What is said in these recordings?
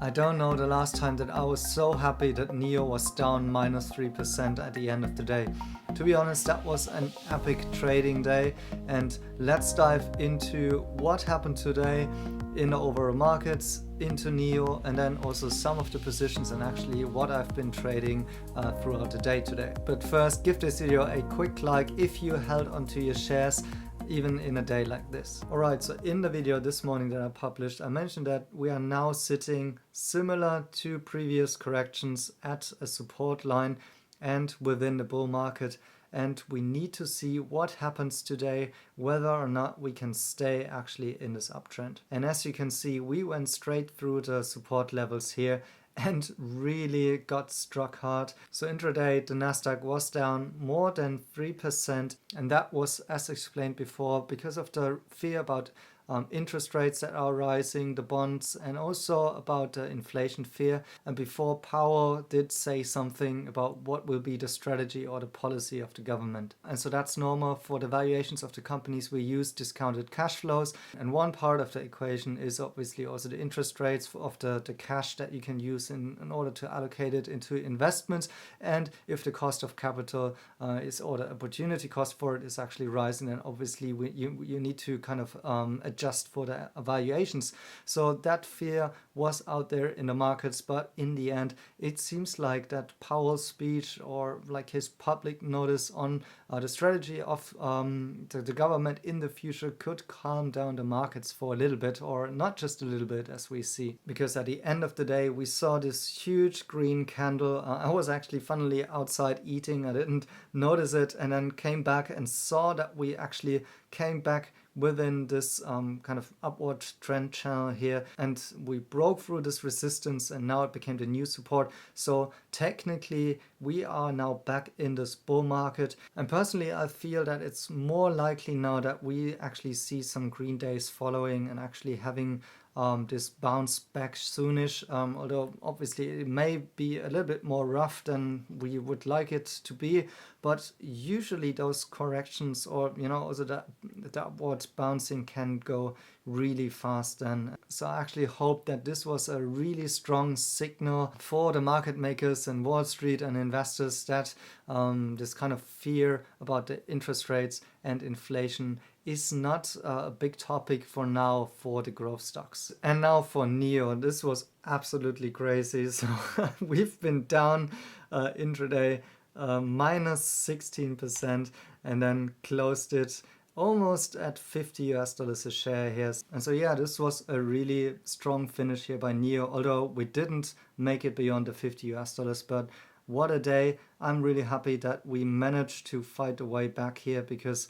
I don't know the last time that I was so happy that NIO was down -3% at the end of the day. To be honest, that was an epic trading day, and let's dive into what happened today in the overall markets, into NIO, and then also some of the positions and actually what I've been trading throughout the day today. But first, give this video a quick like if you held onto your shares even in a day like this. Alright, so in the video this morning that I published, I mentioned that we are now sitting similar to previous corrections at a support line and within the bull market, and we need to see what happens today, whether or not we can stay actually in this uptrend. And as you can see, we went straight through the support levels here and really got struck hard. So intraday, the Nasdaq was down more than 3%, and that was, as explained before, because of the fear about interest rates that are rising, the bonds, and also about the inflation fear. And before, Powell did say something about what will be the strategy or the policy of the government. And so that's normal for the valuations of the companies. We use discounted cash flows, and one part of the equation is obviously also the interest rates of the cash that you can use in order to allocate it into investments. And if the cost of capital is, or the opportunity cost for it is actually rising, then obviously you need to kind of adjust for the valuations. So that fear was out there in the markets, but in the end, it seems like that Powell's speech, or like his public notice on the strategy of the government in the future, could calm down the markets for a little bit, or not just a little bit, as we see. Because at the end of the day, we saw this huge green candle. I was actually funnily outside eating. I didn't notice it, and then came back and saw that we actually came back within this kind of upward trend channel here, and we broke through this resistance, and now it became the new support. So technically we are now back in this bull market, and personally I feel that it's more likely now that we actually see some green days following and actually having this bounce back soonish, although obviously it may be a little bit more rough than we would like it to be. But usually those corrections, or also the upward bouncing, can go really fast then. So I actually hope that this was a really strong signal for the market makers and Wall Street and investors that this kind of fear about the interest rates and inflation is not a big topic for now for the growth stocks. And now for NIO, this was absolutely crazy. So we've been down intraday -16%, and then closed it almost at $50 a share here. And so yeah, this was a really strong finish here by NIO, although we didn't make it beyond the $50, but what a day. I'm really happy that we managed to fight the way back here, because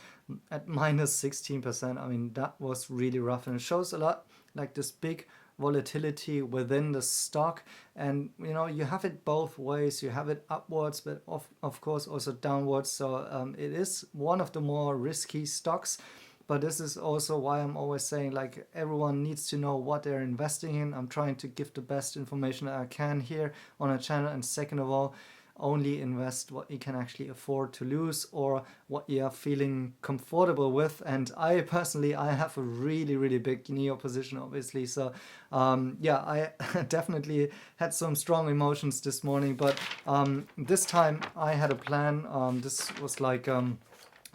at -16%, I mean, that was really rough, and it shows a lot like this big volatility within the stock. And you have it both ways. You have it upwards, but of course also downwards. So it is one of the more risky stocks. But this is also why I'm always saying, like, everyone needs to know what they're investing in. I'm trying to give the best information that I can here on a channel. And second of all, only invest what you can actually afford to lose, or what you are feeling comfortable with. And I personally, I have a really, really big NIO position, obviously. So yeah, I definitely had some strong emotions this morning. But this time I had a plan. This was like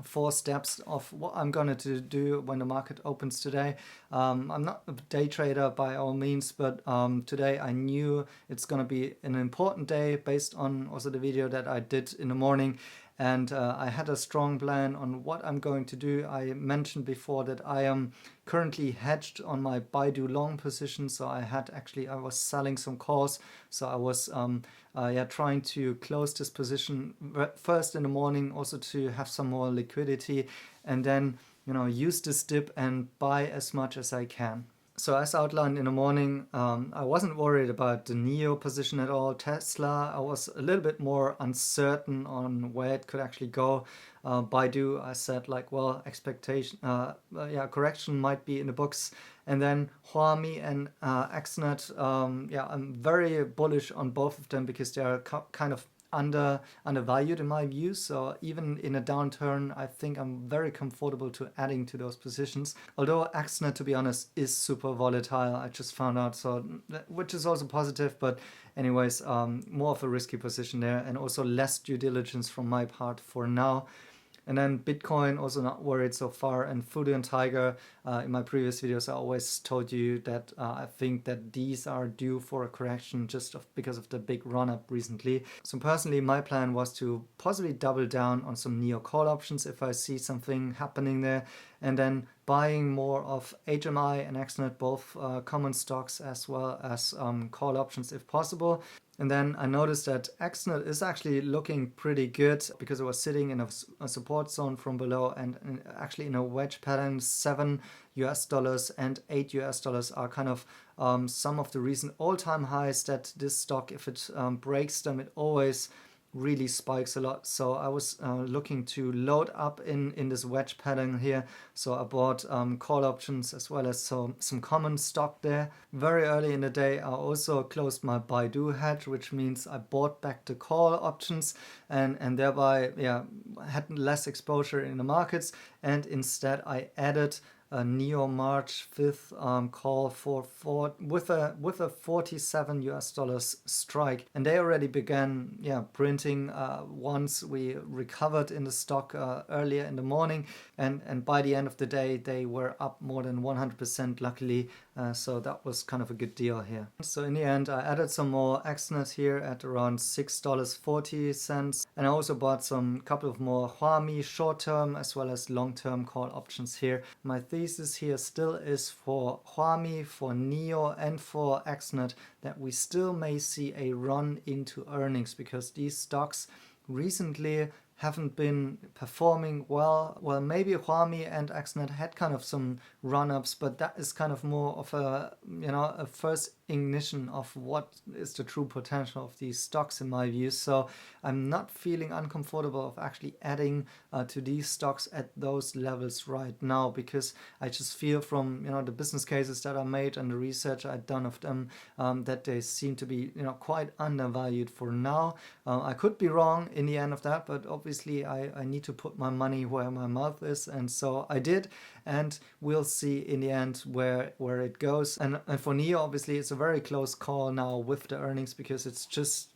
4 steps of what I'm going to do when the market opens today. I'm not a day trader by all means, but today I knew it's going to be an important day based on also the video that I did in the morning. And I had a strong plan on what I'm going to do. I mentioned before that I am currently hedged on my Baidu long position. So I was selling some calls. So I was trying to close this position first in the morning, also to have some more liquidity, and then use this dip and buy as much as I can. So as outlined in the morning, I wasn't worried about the NIO position at all. Tesla, I was a little bit more uncertain on where it could actually go. Baidu, I said, like, well, correction might be in the books. And then Huami and XNet, I'm very bullish on both of them, because they are kind of undervalued in my view. So even in a downturn, I think I'm very comfortable to adding to those positions. Although XNet, to be honest, is super volatile. I just found out, so which is also positive. But anyways, more of a risky position there, and also less due diligence from my part for now. And then Bitcoin, also not worried so far. And Fudu and Tiger, in my previous videos, I always told you that I think that these are due for a correction just because of the big run-up recently. So personally, my plan was to possibly double down on some NIO call options if I see something happening there. And then buying more of HMI and XNet, both common stocks as well as call options if possible. And then I noticed that XNet is actually looking pretty good because it was sitting in a support zone from below and actually in a wedge pattern. $7 and $8 are kind of some of the recent all-time highs that this stock, if it breaks them, it always really spikes a lot. So I was looking to load up in this wedge pattern here. So I bought call options as well as some common stock there. Very early in the day, I also closed my Baidu hedge, which means I bought back the call options and thereby had less exposure in the markets. And instead I added a NIO March 5th call with a $47 strike, and they already began printing once we recovered in the stock earlier in the morning, and by the end of the day they were up more than 100% luckily, so that was kind of a good deal here. So in the end I added some more XNet here at around $6.40, and I also bought some couple of more Huami short-term as well as long-term call options here. My thesis here still is for Huami, for NIO and for XNet that we still may see a run into earnings because these stocks recently haven't been performing well. Well, maybe Huami and XNet had kind of some run-ups, but that is kind of more of a first ignition of what is the true potential of these stocks in my view. So I'm not feeling uncomfortable of actually adding to these stocks at those levels right now, because I just feel from the business cases that I made and the research I've done of them that they seem to be quite undervalued for now. I could be wrong in the end of that, but obviously I need to put my money where my mouth is, and so I did, and we'll see in the end where it goes. And for NIO, obviously it's a very close call now with the earnings, because it's just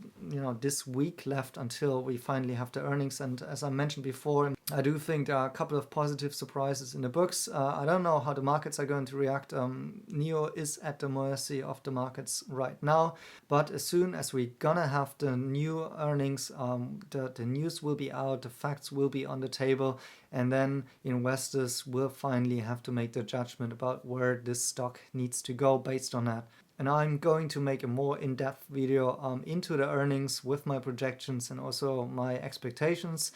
this week left until we finally have the earnings. And as I mentioned before, I do think there are a couple of positive surprises in the books. I don't know how the markets are going to react. NIO is at the mercy of the markets right now, but as soon as we're gonna have the new earnings, the news will be out, the facts will be on the table, and then investors will finally have to make their judgment about where this stock needs to go based on that. And I'm going to make a more in-depth video into the earnings with my projections and also my expectations.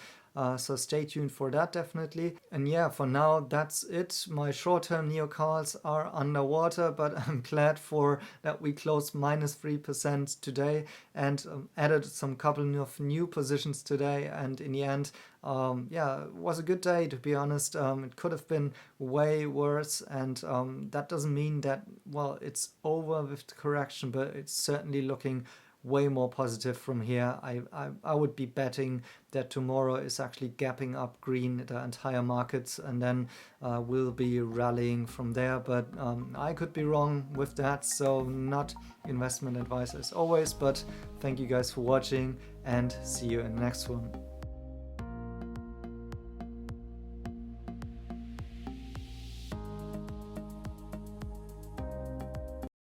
So stay tuned for that definitely. And yeah, for now that's it. My short-term NIO calls are underwater, but I'm glad for that we closed -3% today and added some couple of new positions today. And in the end, it was a good day, to be honest. It could have been way worse, and that doesn't mean that, well, it's over with the correction, but it's certainly looking way more positive from here. I would be betting that tomorrow is actually gapping up green the entire markets, and then we'll be rallying from there. But I could be wrong with that, so not investment advice as always. But thank you guys for watching, and see you in the next one.